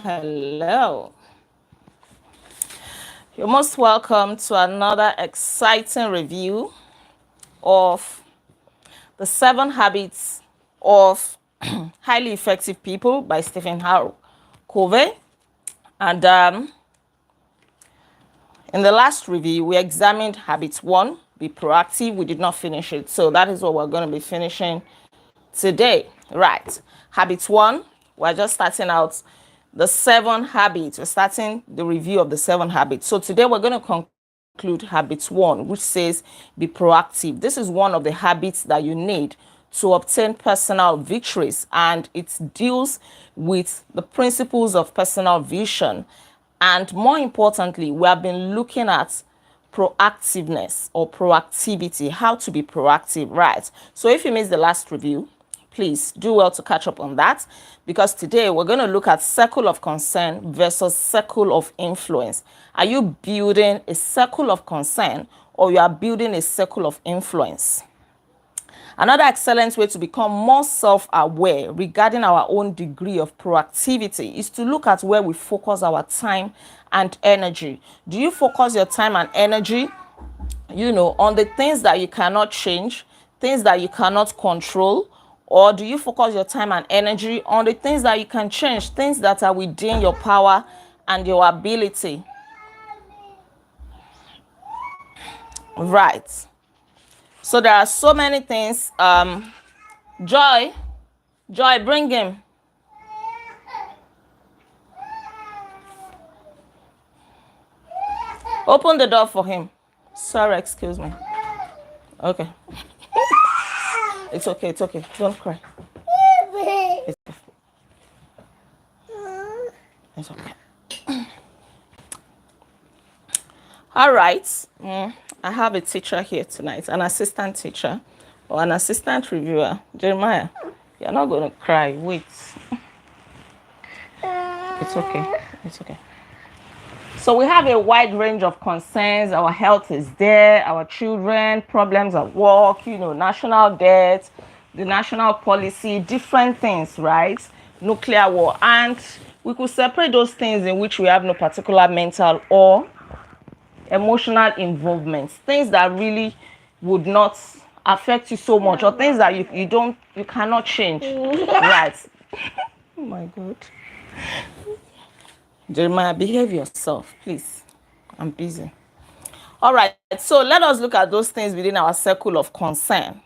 Hello. You're most welcome to another exciting review of The 7 Habits of Highly Effective People by Stephen R Covey. And in the last review, we examined habit 1, be proactive. We did not finish it. So that is what we're going to be finishing today. Right. Habit 1, we're just starting out the 7 habits. We're starting the review of the 7 habits. So today we're going to conclude habit 1, which says be proactive. This is one of the habits that you need to obtain personal victories, and it deals with the principles of personal vision. And more importantly, we have been looking at proactiveness or proactivity, how to be proactive, right? So if you missed the last review, please do well to catch up on that, because today we're going to look at circle of concern versus circle of influence. Are you building a circle of concern, or you are building a circle of influence? Another excellent way to become more self-aware regarding our own degree of proactivity is to look at where we focus our time and energy. Do you focus your time and energy, on the things that you cannot change, things that you cannot control? Or do you focus your time and energy on the things that you can change, things that are within your power and your ability? Right. So there are so many things. Joy, bring him. Open the door for him. Sorry, excuse me. Okay. It's okay. Don't cry. It's okay. All right. I have a teacher here tonight, an assistant teacher or an assistant reviewer. Jeremiah, you're not going to cry. Wait. It's okay. So we have a wide range of concerns. Our health is there, our children, problems at work, national debt, the national policy, different things, right? Nuclear war. And we could separate those things in which we have no particular mental or emotional involvement, things that really would not affect you so much, or things that you cannot change. Right. Oh my God. Jeremiah, behave yourself, please. I'm busy. All right, so let us look at those things within our circle of concern.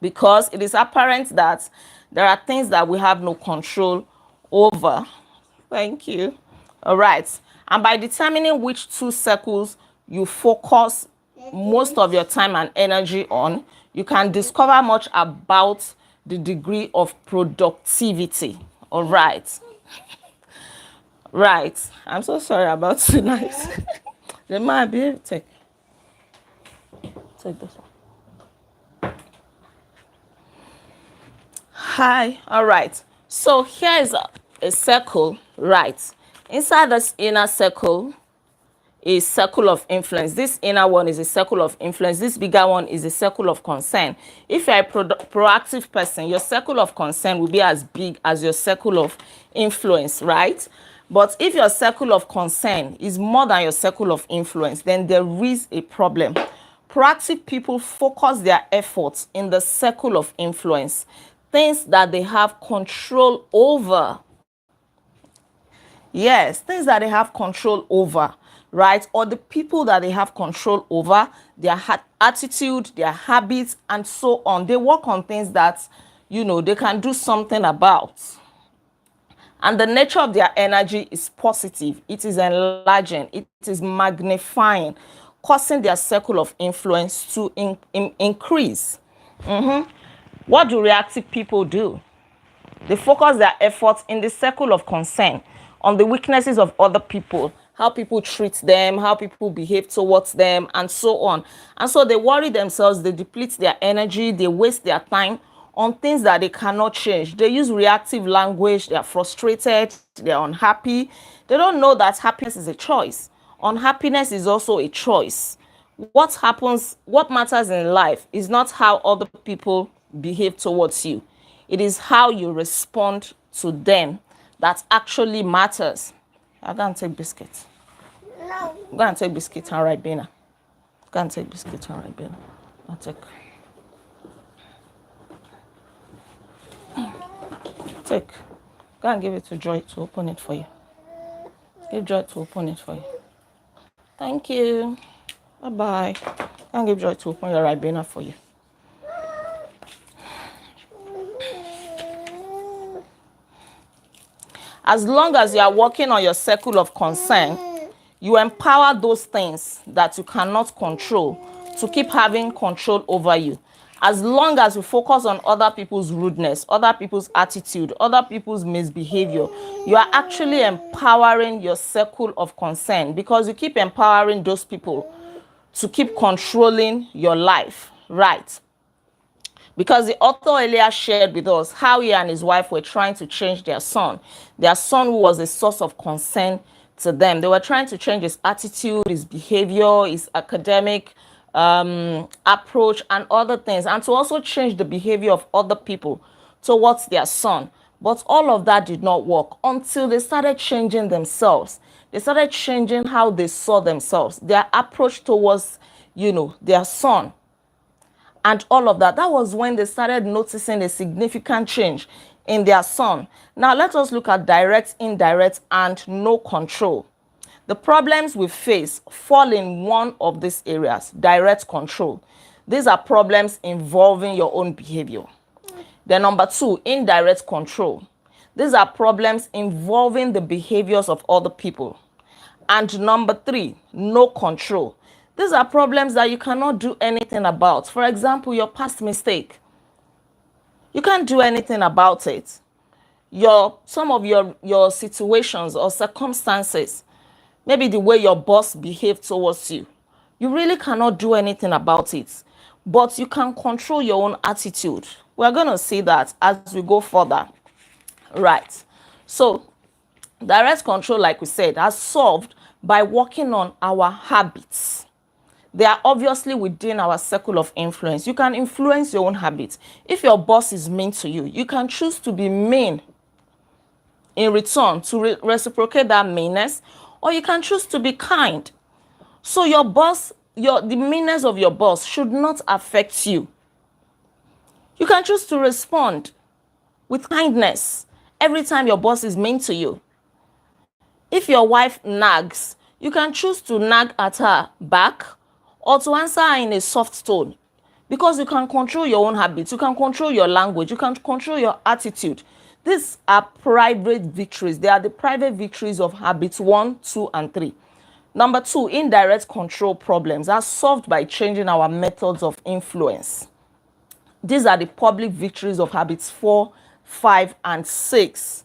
Because it is apparent that there are things that we have no control over. Thank you. All right. And by determining which 2 circles you focus most of your time and energy on, you can discover much about the degree of productivity. All right. Right. I'm so sorry about tonight. They might be take this one. Hi. All right. So here is a circle, right? Inside this inner circle is circle of influence. This inner one is a circle of influence. This bigger one is a circle of concern. If you're a proactive person, your circle of concern will be as big as your circle of influence, right? But if your circle of concern is more than your circle of influence, then there is a problem. Proactive people focus their efforts in the circle of influence, things that they have control over. Yes, things that they have control over, right? Or the people that they have control over, their attitude, their habits, and so on. They work on things that, they can do something about. And the nature of their energy is positive. It is enlarging. It is magnifying, causing their circle of influence to increase. What do reactive people do? They focus their efforts in the circle of concern on the weaknesses of other people, how people treat them, how people behave towards them, and so on. And so they worry themselves, they deplete their energy, they waste their time on things that they cannot change. They use reactive language, they are frustrated, they are unhappy. They don't know that happiness is a choice. Unhappiness is also a choice. What matters in life is not how other people behave towards you. It is how you respond to them that actually matters. I'm going to take biscuits. No. I'm going to take biscuits and write Bina. Go and take biscuits and write Bina. I'll take. Take. Go and give it to Joy to open it for you. Give Joy to open it for you. Thank you. Bye-bye. Go and give Joy to open your Ribena for you. As long as you are working on your circle of concern, you empower those things that you cannot control to keep having control over you. As long as you focus on other people's rudeness, other people's attitude, other people's misbehavior, you are actually empowering your circle of concern, because you keep empowering those people to keep controlling your life, right? Because the author earlier shared with us how he and his wife were trying to change their son who was a source of concern to them. They were trying to change his attitude, his behavior, his academic approach and other things, and to also change the behavior of other people towards their son. But all of that did not work until they started changing themselves. They started changing how they saw themselves, their approach towards, their son. And all of that. That was when they started noticing a significant change in their son. Now, let us look at direct, indirect, and no control. The problems we face fall in one of these areas, direct control. These are problems involving your own behavior. Then number 2, indirect control. These are problems involving the behaviors of other people. And number 3, no control. These are problems that you cannot do anything about. For example, your past mistake. You can't do anything about it. Some of your situations or circumstances, maybe the way your boss behaved towards you, you really cannot do anything about it. But you can control your own attitude. We're going to see that as we go further. Right. So, direct control, like we said, has solved by working on our habits. They are obviously within our circle of influence. You can influence your own habits. If your boss is mean to you, you can choose to be mean in return to reciprocate that meanness, or you can choose to be kind. So your boss, the meanness of your boss should not affect you. You can choose to respond with kindness every time your boss is mean to you. If your wife nags, you can choose to nag at her back, or to answer her in a soft tone, because you can control your own habits, you can control your language, you can control your attitude. These are private victories. They are the private victories of habits 1, 2, and 3. Number 2, indirect control problems are solved by changing our methods of influence. These are the public victories of habits 4, 5, and 6.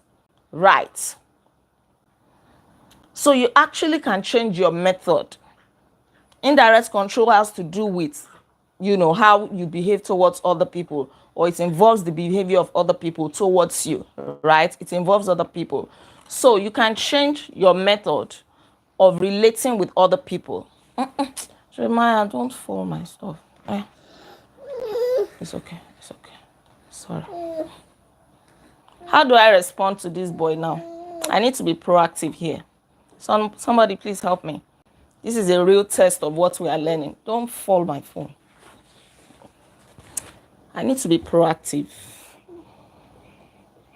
Right. So you actually can change your method. Indirect control has to do with, how you behave towards other people, or it involves the behavior of other people towards you, right? It involves other people. So you can change your method of relating with other people. Jeremiah, don't fall my stuff. It's okay. It's okay. Sorry. How do I respond to this boy now? I need to be proactive here. Somebody please help me. This is a real test of what we are learning. Don't fall my phone. I need to be proactive.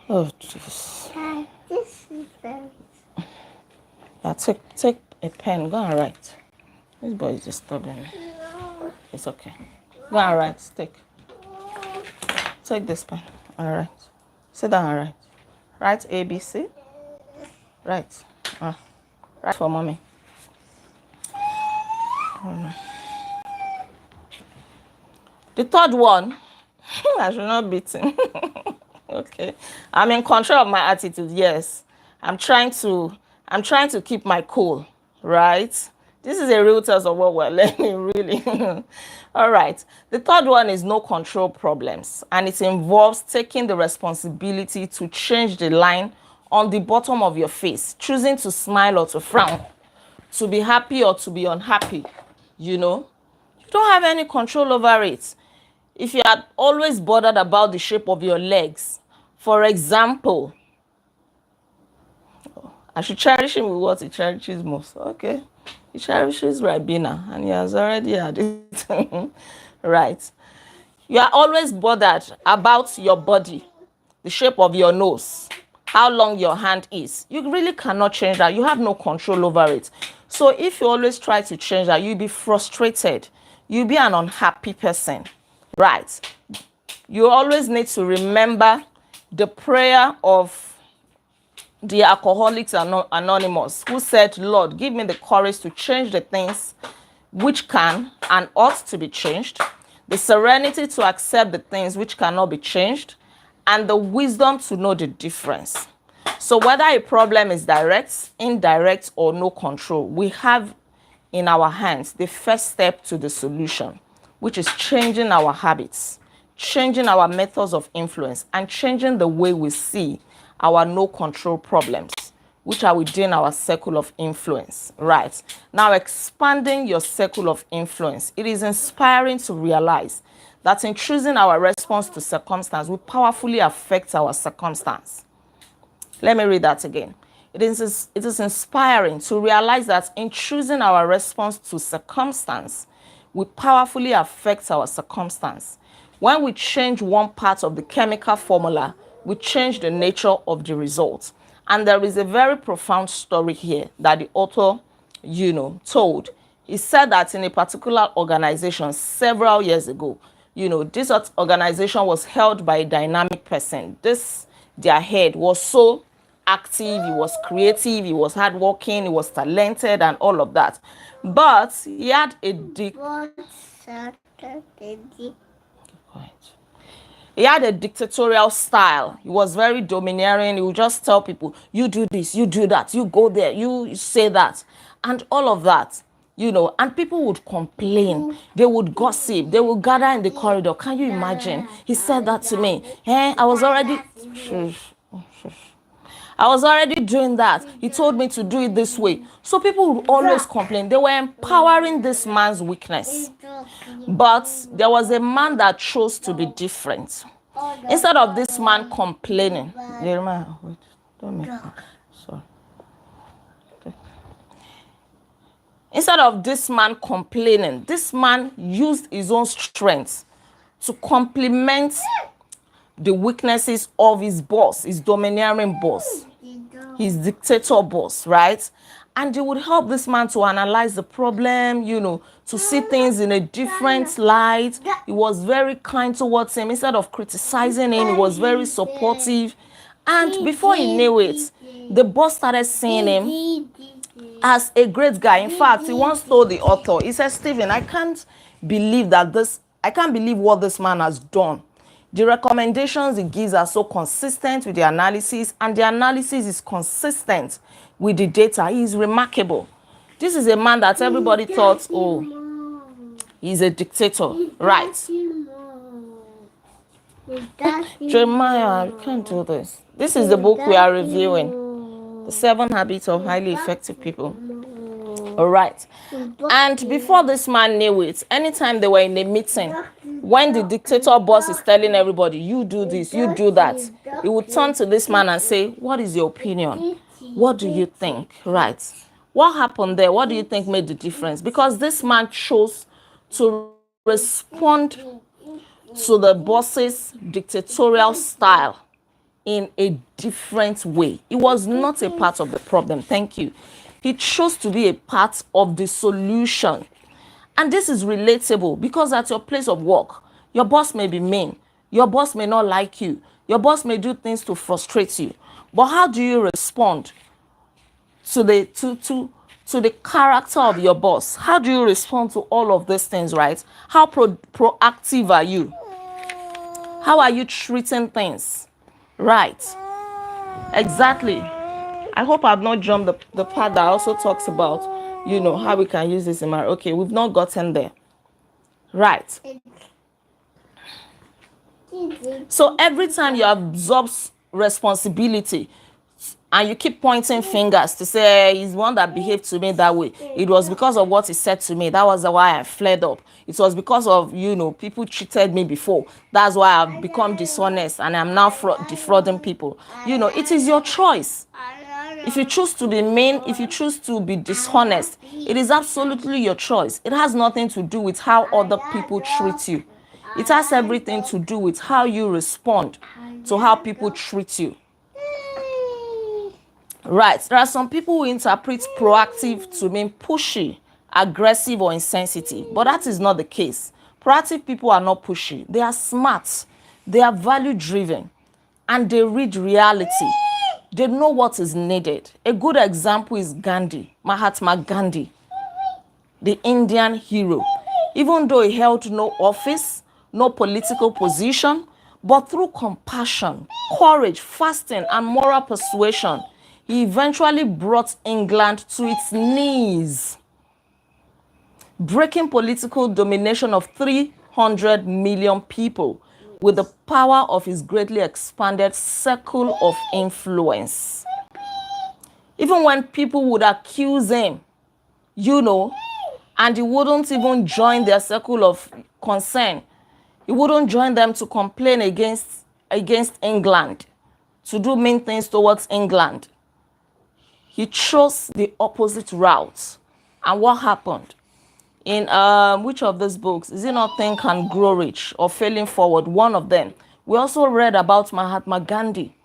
Oh, jeez. This is very... Now take a pen. Go and write. This boy is disturbing me. No. It's okay. Go and write. Take this pen. All right. Sit down and write. Write A, B, C. Write. Write for mommy. The third one, I should not beat him. Okay. I'm in control of my attitude. Yes. I'm trying to keep my cool, right? This is a real test of what we're learning, really. All right. The third one is no control problems, and it involves taking the responsibility to change the line on the bottom of your face, choosing to smile or to frown, to be happy or to be unhappy. You don't have any control over it. If you are always bothered about the shape of your legs, for example, I should cherish him with what he cherishes most. Okay. He cherishes Ribena and he has already had it. Right. You are always bothered about your body, the shape of your nose, how long your hand is. You really cannot change that. You have no control over it. So if you always try to change that, you'll be frustrated. You'll be an unhappy person. Right. You always need to remember the prayer of the Alcoholics Anonymous, who said, Lord, give me the courage to change the things which can and ought to be changed, the serenity to accept the things which cannot be changed, and the wisdom to know the difference. So whether a problem is direct, indirect, or no control, we have in our hands the first step to the solution, which is changing our habits, changing our methods of influence, and changing the way we see our no control problems, which are within our circle of influence. Right. Now, expanding your circle of influence, it is inspiring to realize that in choosing our response to circumstance, we powerfully affect our circumstance. Let me read that again. It is inspiring to realize that in choosing our response to circumstance, we powerfully affect our circumstance. When we change one part of the chemical formula, we change the nature of the result. And there is a very profound story here that the author, told. He said that in a particular organization several years ago, this organization was held by a dynamic person. Their head was so active, he was creative, he was hardworking, he was talented and all of that. But he had a dictatorial style. He was very domineering. He would just tell people, you do this, you do that, you go there, you say that, and all of that. And people would complain. They would gossip. They would gather in the corridor. Can you imagine? He said that to me. I was already doing that. He told me to do it this way. So people would always complain. They were empowering this man's weakness. But there was a man that chose to be different. Instead of this man complaining, Jeremiah, wait, don't make me. Sorry. Instead of this man complaining, this man used his own strength to complement the weaknesses of his boss, his domineering boss, his dictator boss, right? And it would help this man to analyze the problem, to see things in a different light. He was very kind towards him. Instead of criticizing him, he was very supportive. And before he knew it, the boss started seeing him as a great guy. In fact, he once told the author, he said, Stephen, I can't believe what this man has done. The recommendations he gives are so consistent with the analysis, and the analysis is consistent with the data. He is remarkable. This is a man that everybody thought, oh, he's a dictator, right? Jeremiah, you can't do this. This is the book we are reviewing, The 7 Habits of Highly Effective People. All right. And before this man knew it, anytime they were in a meeting, when the dictator boss is telling everybody, you do this, you do that, he would turn to this man and say, what is your opinion? What do you think? Right. What happened there? What do you think made the difference? Because this man chose to respond to the boss's dictatorial style in a different way. It was not a part of the problem. Thank you. He chose to be a part of the solution. And this is relatable because at your place of work, your boss may be mean. Your boss may not like you. Your boss may do things to frustrate you. But how do you respond to the character of your boss? How do you respond to all of these things, right? How proactive are you? How are you treating things? Right. Exactly. I hope I've not jumped the part that also talks about, how we can use this in marriage. Okay, we've not gotten there. Right. So every time you absorb responsibility and you keep pointing fingers to say, he's one that behaved to me that way, it was because of what he said to me. That was why I flared up. It was because of, people cheated me before. That's why I've become dishonest and I'm now defrauding people. It is your choice. If you choose to be mean, if you choose to be dishonest, it is absolutely your choice. It has nothing to do with how other people treat you. It has everything to do with how you respond to how people treat you. Right. There are some people who interpret proactive to mean pushy, aggressive, or insensitive, but that is not the case. Proactive people are not pushy. They are smart. They are value driven, and they read reality. They know what is needed. A good example is Gandhi, Mahatma Gandhi, the Indian hero. Even though he held no office, no political position, but through compassion, courage, fasting, and moral persuasion, he eventually brought England to its knees, breaking political domination of 300 million people with the power of his greatly expanded circle of influence. Even when people would accuse him, and he wouldn't even join their circle of concern, he wouldn't join them to complain against England, to do mean things towards England. He chose the opposite route. And what happened? In which of these books? Is it not Think and Grow Rich or Failing Forward? One of them. We also read about Mahatma Gandhi,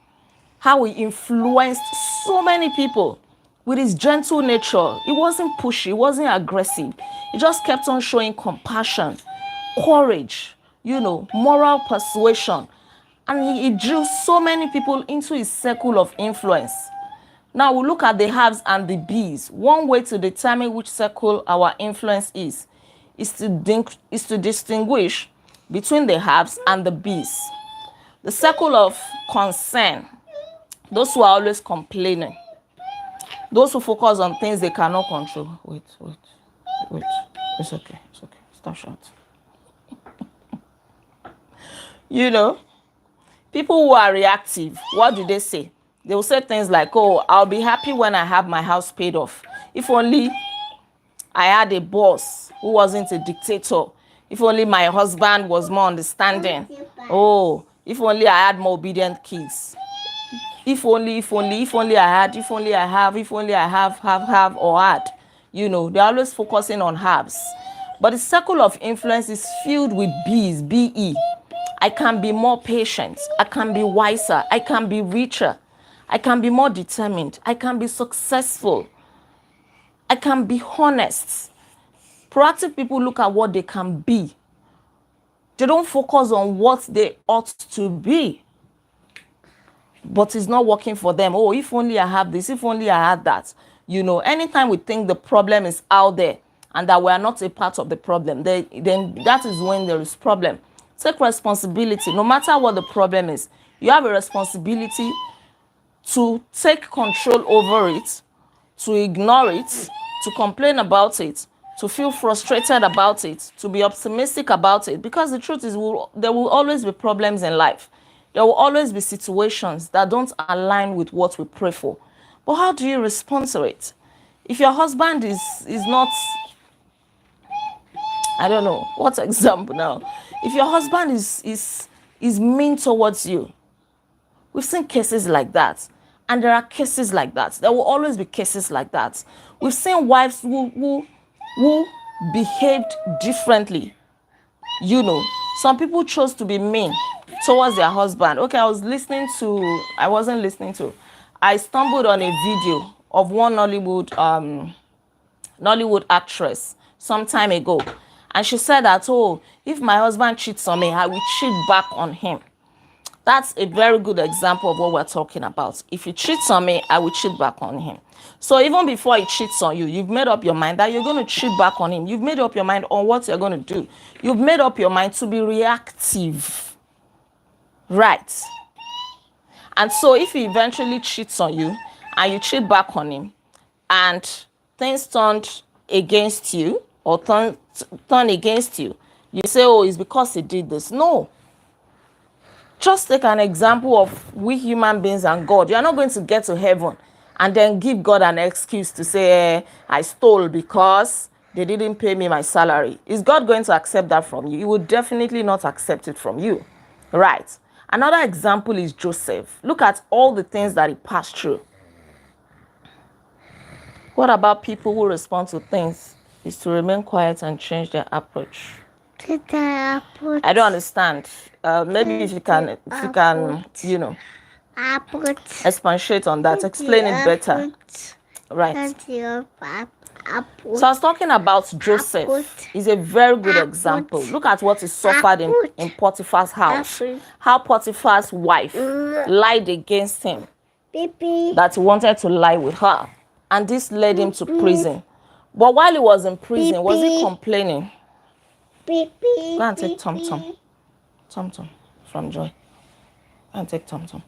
how he influenced so many people with his gentle nature. He wasn't pushy, he wasn't aggressive. He just kept on showing compassion, courage, moral persuasion. And he drew so many people into his circle of influence. Now we look at the haves and the bees. One way to determine which circle our influence is to distinguish between the haves and the bees. The circle of concern, those who are always complaining, those who focus on things they cannot control. Wait. It's okay. Stop shouting. People who are reactive, what do they say? They will say things like, oh, I'll be happy when I have my house paid off. If only I had a boss who wasn't a dictator. If only my husband was more understanding. Oh, if only I had more obedient kids. If only I have or had. They're always focusing on haves. But the circle of influence is filled with B's, B-E. I can be more patient. I can be wiser. I can be richer. I can be more determined. I can be successful. I can be honest. Proactive people look at what they can be. They don't focus on what they ought to be. But it's not working for them. Oh, if only I have this, if only I had that. Anytime we think the problem is out there and that we are not a part of the problem, then that is when there is problem. Take responsibility. No matter what the problem is, you have a responsibility to take control over it, to ignore it, to complain about it, to feel frustrated about it, to be optimistic about it. Because the truth is, there will always be problems in life. There will always be situations that don't align with what we pray for. But how do you respond to it? If your husband is not, I don't know, what example now? If your husband is mean towards you, we've seen cases like that. And there are cases like that. There will always be cases like that. We've seen wives who behaved differently. Some people chose to be mean towards their husband. Okay, I stumbled on a video of one Nollywood actress some time ago. And she said that, oh, if my husband cheats on me, I will cheat back on him. That's a very good example of what we're talking about. If he cheats on me, I will cheat back on him. So even before he cheats on you, you've made up your mind that you're going to cheat back on him. You've made up your mind on what you're going to do. You've made up your mind to be reactive. Right. And so if he eventually cheats on you and you cheat back on him and things turned against you or turn against you, you say, oh, it's because he did this. No. Just take an example of we human beings and God. You're not going to get to heaven and then give God an excuse to say, I stole because they didn't pay me my salary. Is God going to accept that from you? He would definitely not accept it from you. Right. Another example is Joseph. Look at all the things that he passed through. What about people who respond to things is to remain quiet and change their approach? I don't understand. Maybe if you can, expatiate on that, explain it better. Right. So I was talking about Joseph. He's a very good example. Look at what he suffered in Potiphar's house. How Potiphar's wife lied against him, that he wanted to lie with her. And this led him to prison. But while he was in prison, was he complaining? Go and take Tom Tom. Tom Tom from Joy. Go and take Tom Tom.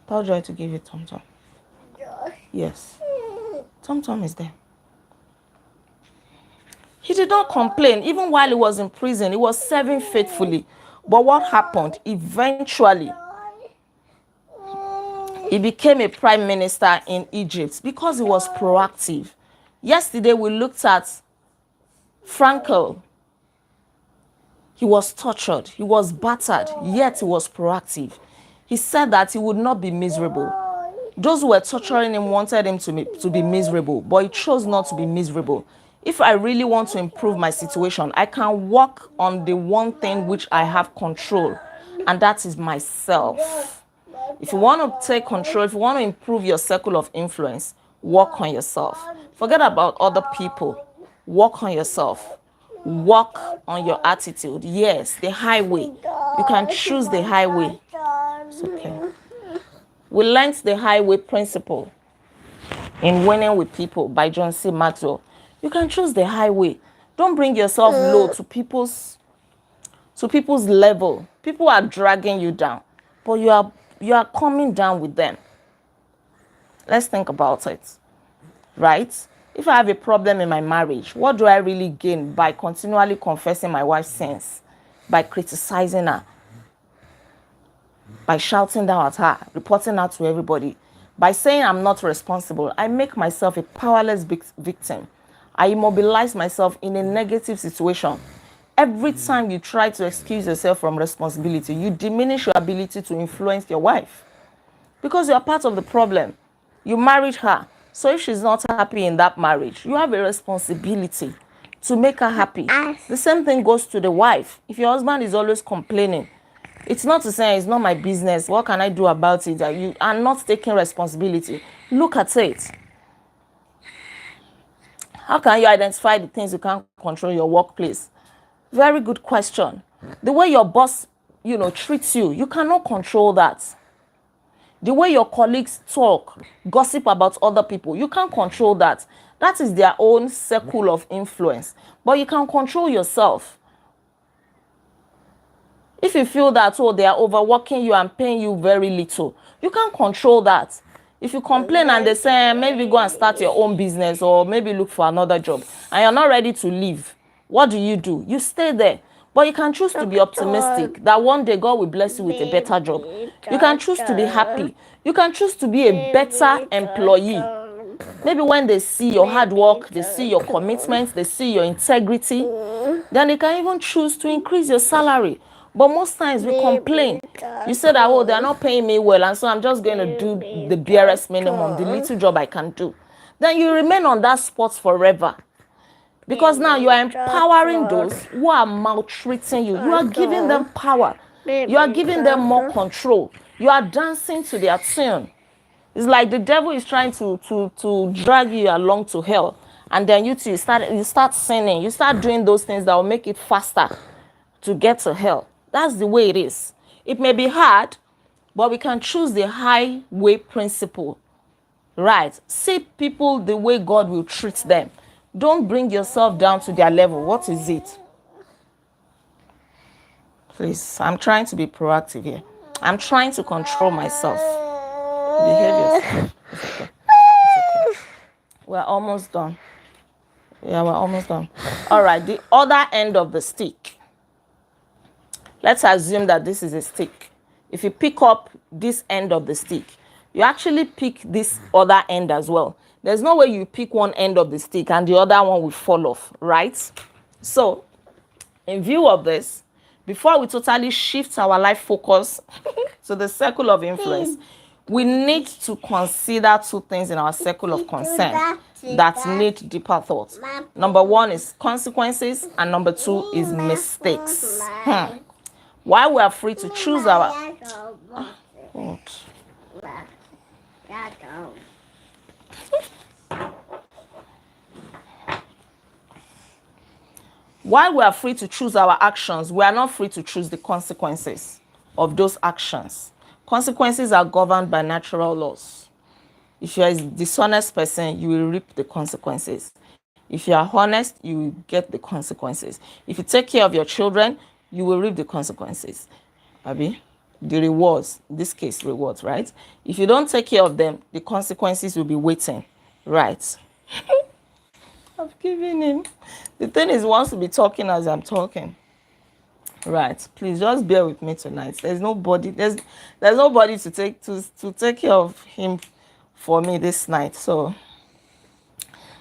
Tell Joy to give you Tom Tom. Yes. Tom Tom is there. He did not complain. Even while he was in prison, he was serving faithfully. But what happened? Eventually, he became a prime minister in Egypt because he was proactive. Yesterday, we looked at Frankel. He was tortured. He was battered, yet he was proactive. He said that he would not be miserable. Those who were torturing him wanted him to be miserable, but he chose not to be miserable. If I really want to improve my situation, I can work on the one thing which I have control, and that is myself. If you want to take control, if you want to improve your circle of influence, work on yourself. Forget about other people. Work on yourself. Work on your attitude. Yes, the highway. You can choose the highway. It's okay. We learned the highway principle in Winning with People by John C. Maxwell. You can choose the highway. Don't bring yourself low to people's level. People are dragging you down, but you are coming down with them. Let's think about it, right? If I have a problem in my marriage, what do I really gain by continually confessing my wife's sins, by criticizing her, by shouting down at her, reporting her to everybody, by saying I'm not responsible? I make myself a powerless victim. I immobilize myself in a negative situation. Every time you try to excuse yourself from responsibility, you diminish your ability to influence your wife because you are part of the problem. You married her. So if she's not happy in that marriage, you have a responsibility to make her happy. The same thing goes to the wife. If your husband is always complaining, it's not to say it's not my business, what can I do about it? You are not taking responsibility. Look at it. How can you identify the things you can't control in your workplace? Very good question. The way your boss, treats you, you cannot control that. The way your colleagues talk, gossip about other people, you can't control that. That is their own circle of influence. But you can control yourself. If you feel that, they are overworking you and paying you very little, you can't control that. If you complain and they say, maybe go and start your own business or maybe look for another job, and you're not ready to leave, what do? You stay there. But you can choose to be optimistic that one day God will bless you with a better job. You can choose to be happy. You can choose to be a better employee. Maybe when they see your hard work, they see your commitment, they see your integrity, then they can even choose to increase your salary. But most times we complain. You say that, they're not paying me well, and so I'm just going to do the barest minimum, the little job I can do. Then you remain on that spot forever. Because now you are empowering those who are maltreating you. You are giving them power. You are giving them more control. You are dancing to their tune. It's like the devil is trying to drag you along to hell. And then you start sinning. You start doing those things that will make it faster to get to hell. That's the way it is. It may be hard, but we can choose the highway principle. Right? See people the way God will treat them. Don't bring yourself down to their level. What is it? Please, I'm trying to be proactive here. I'm trying to control myself. Behave yourself. It's okay. It's okay. We're almost done. Yeah, we're almost done. All right, the other end of the stick. Let's assume that this is a stick. If you pick up this end of the stick, you actually pick this other end as well. There's no way you pick one end of the stick and the other one will fall off, right? So, in view of this, before we totally shift our life focus to the circle of influence, We need to consider two things in our circle of concern that need deeper thought. Number one is consequences, and number two is mistakes. While we are free to choose our... What? While we are free to choose our actions, we are not free to choose the consequences of those actions. Consequences are governed by natural laws. If you are a dishonest person, you will reap the consequences. If you are honest, you will get the consequences. If you take care of your children, you will reap the consequences. Abi? The rewards, in this case, rewards, right? If you don't take care of them, the consequences will be waiting, right? I've given him. The thing is, he wants to be talking as I'm talking. Right. Please just bear with me tonight. There's nobody to take care of him for me this night. So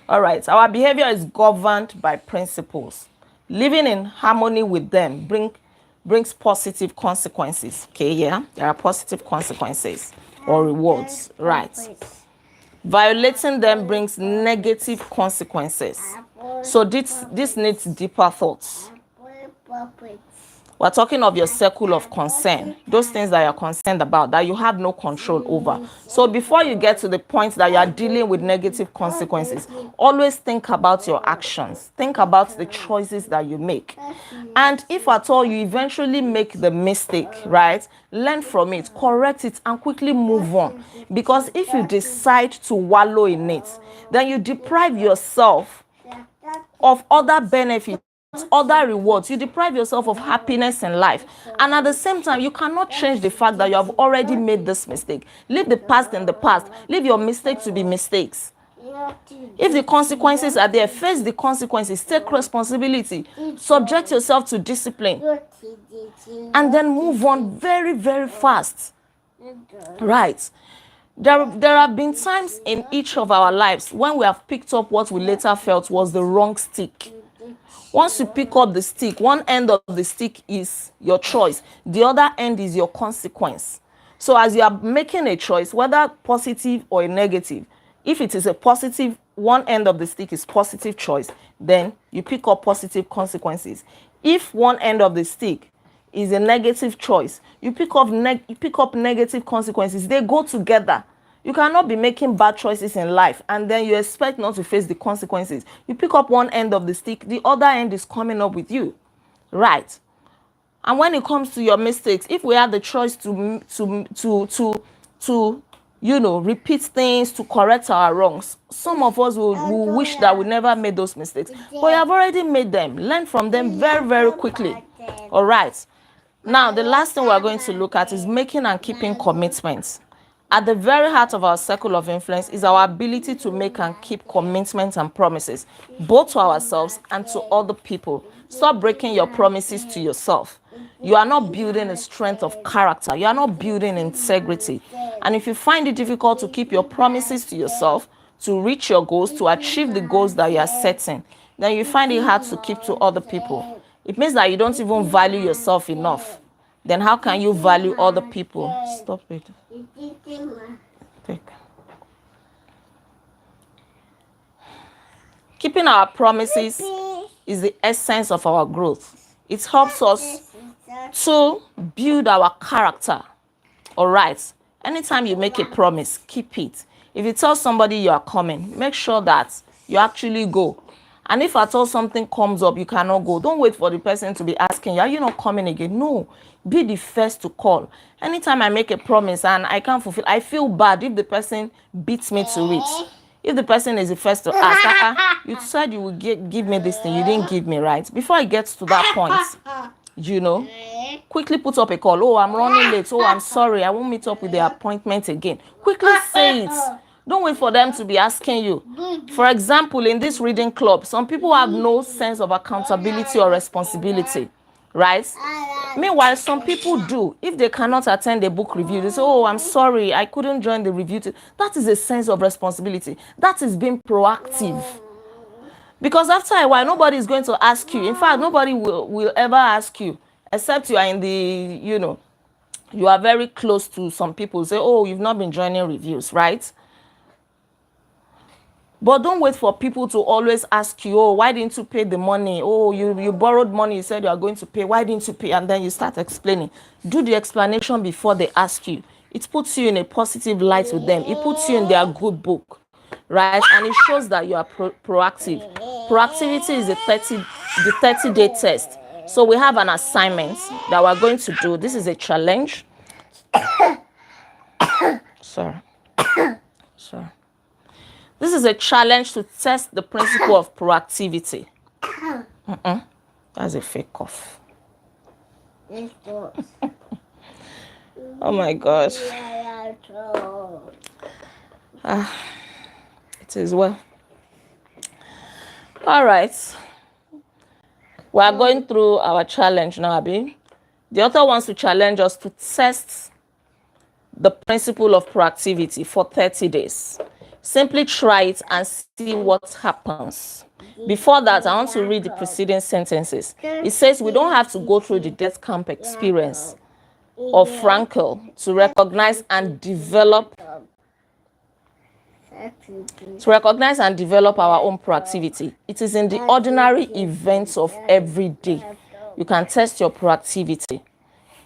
all right. Our behavior is governed by principles. Living in harmony with them brings positive consequences. Okay, yeah. There are positive consequences or rewards. Right. Violating them brings negative consequences. So this needs deeper thoughts. We're talking of your circle of concern, those things that you're concerned about, that you have no control over. So before you get to the point that you are dealing with negative consequences, always think about your actions. Think about the choices that you make. And if at all you eventually make the mistake, right, learn from it, correct it, and quickly move on. Because if you decide to wallow in it, then you deprive yourself of other benefits, other rewards. You deprive yourself of happiness in life, and at the same time you cannot change the fact that you have already made this mistake. Leave the past in the past. Leave your mistakes to be mistakes. If the consequences are there, face the consequences, take responsibility, subject yourself to discipline, and then move on very, very fast. Right. There have been times in each of our lives when we have picked up what we later felt was the wrong stick. Once you pick up the stick, one end of the stick is your choice. The other end is your consequence. So as you are making a choice, whether positive or a negative, if it is a positive, one end of the stick is positive choice, then you pick up positive consequences. If one end of the stick is a negative choice, you pick up negative consequences. They go together. You cannot be making bad choices in life and then you expect not to face the consequences. You pick up one end of the stick, the other end is coming up with you. Right. And when it comes to your mistakes, if we have the choice to repeat things, to correct our wrongs, some of us will wish that we never made those mistakes. But you have already made them. Learn from them very, very quickly. All right. Now, the last thing we're going to look at is making and keeping commitments. At the very heart of our circle of influence is our ability to make and keep commitments and promises, both to ourselves and to other people. Stop breaking your promises to yourself. You are not building a strength of character. You are not building integrity. And if you find it difficult to keep your promises to yourself, to reach your goals, to achieve the goals that you are setting, then you find it hard to keep to other people. It means that you don't even value yourself enough. Then how can you value other people? Stop it. Take. Keeping our promises is the essence of our growth. It helps us to build our character. All right. Anytime you make a promise, keep it. If you tell somebody you are coming, make sure that you actually go. And if at all something comes up, you cannot go. Don't wait for the person to be asking you, are you not coming again? No. Be the first to call. Anytime I make a promise and I can't fulfill, I feel bad if the person beats me to it. If the person is the first to ask, you said you would give me this thing, you didn't give me, right? Before it gets to that point, quickly put up a call. Oh, I'm running late. Oh, I'm sorry. I won't meet up with the appointment again. Quickly say it. Don't wait for them to be asking you. For example, in this reading club, some people have no sense of accountability or responsibility, right? Meanwhile, some people do. If they cannot attend a book review, they say, oh, I'm sorry, I couldn't join the review. That is a sense of responsibility. That is being proactive. Because after a while, nobody is going to ask you. In fact, nobody will ever ask you, except you are in the, You are very close to some people. Say, oh, you've not been joining reviews, right? But don't wait for people to always ask you, oh, why didn't you pay the money? Oh, you borrowed money, you said you are going to pay. Why didn't you pay? And then you start explaining. Do the explanation before they ask you. It puts you in a positive light with them. It puts you in their good book, right? And it shows that you are proactive. Proactivity is the 30-day test. So we have an assignment that we're going to do. This is a challenge. Sorry. Sorry. This is a challenge to test the principle of proactivity. That's a fake cough. Oh my gosh. It is well. All right. We are going through our challenge now, Abi. The author wants to challenge us to test the principle of proactivity for 30 days. Simply try it and see what happens. Before that, I want to read the preceding sentences. It says we don't have to go through the death camp experience of Frankel to recognize and develop our own proactivity. It is in the ordinary events of every day you can test your proactivity.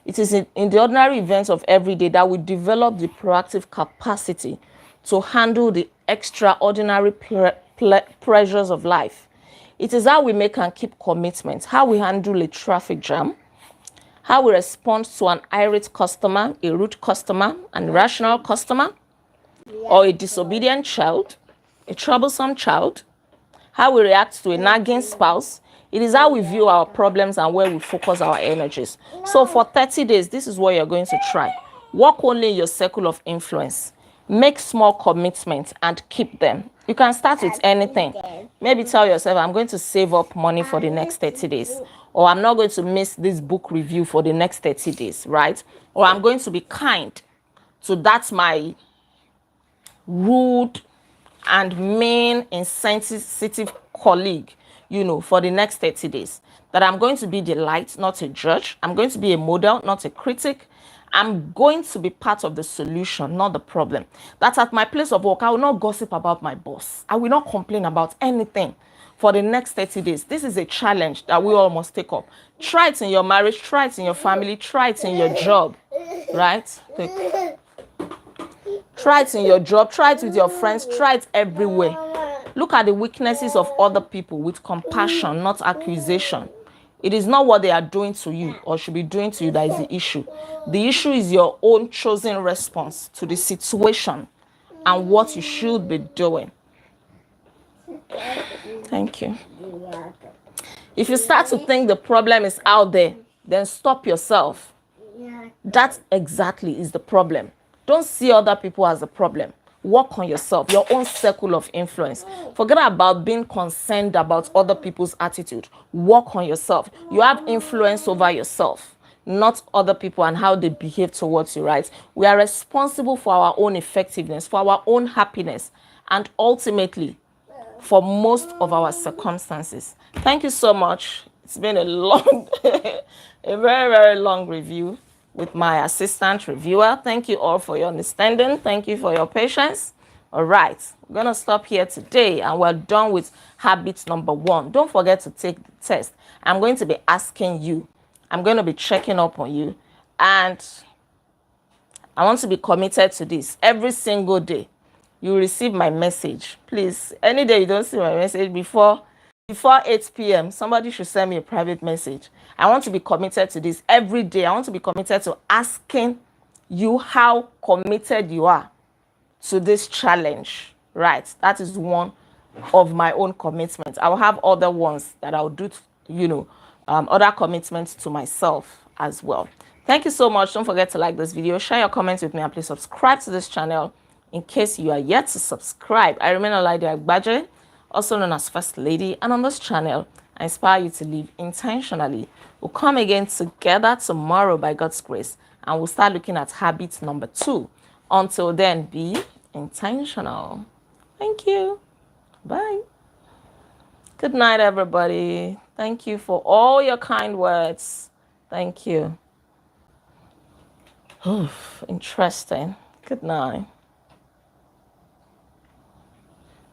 It is in the ordinary events of every day that we develop the proactive capacity to handle the extraordinary pressures of life. It is how we make and keep commitments, how we handle a traffic jam, how we respond to an irate customer, a rude customer, an irrational customer, or a disobedient child, a troublesome child, how we react to a nagging spouse. It is how we view our problems and where we focus our energies. So for 30 days, this is what you're going to try. Work only in your circle of influence. Make small commitments and keep them. You can start with anything. Maybe tell yourself, I'm going to save up money for the next 30 days. Or I'm not going to miss this book review for the next 30 days, right? Or I'm going to be kind to that my rude and mean, insensitive colleague, for the next 30 days. That I'm going to be the light, not a judge. I'm going to be a model, not a critic. I'm going to be part of the solution, not the problem. That at my place of work, I will not gossip about my boss. I will not complain about anything for the next 30 days. This is a challenge that we all must take up. Try it in your marriage, try it in your family, try it in your job, right? Try it in your job, try it with your friends, try it everywhere. Look at the weaknesses of other people with compassion, not accusation. It is not what they are doing to you or should be doing to you that is the issue. The issue is your own chosen response to the situation and what you should be doing. Thank you. If you start to think the problem is out there, then stop yourself. That exactly is the problem. Don't see other people as a problem. Work on yourself, your own circle of influence. Forget about being concerned about other people's attitude. Work on yourself. You have influence over yourself, not other people and how they behave towards you, right? We are responsible for our own effectiveness, for our own happiness, and ultimately for most of our circumstances. Thank you so much. It's been a long, a very, very long review with my assistant reviewer. Thank you all for your understanding. Thank you for your patience. All right, we're going to stop here today and we're done with habit number 1. Don't forget to take the test. I'm going to be asking you. I'm going to be checking up on you. And I want to be committed to this every single day. You receive my message. Please, any day you don't see my message before 8 p.m., somebody should send me a private message. I want to be committed to this every day. I want to be committed to asking you how committed you are to this challenge, right? That is one of my own commitments. I will have other ones that I'll do, other commitments to myself as well. Thank you so much. Don't forget to like this video, share your comments with me, and please subscribe to this channel in case you are yet to subscribe. I remain Olaide Agbaje, also known as First Lady, and on this channel, I inspire you to live intentionally. We'll come again together tomorrow by God's grace, and we'll start looking at habit number 2. Until then, be intentional. Thank you. Bye. Good night, everybody. Thank you for all your kind words. Thank you. Interesting. Good night.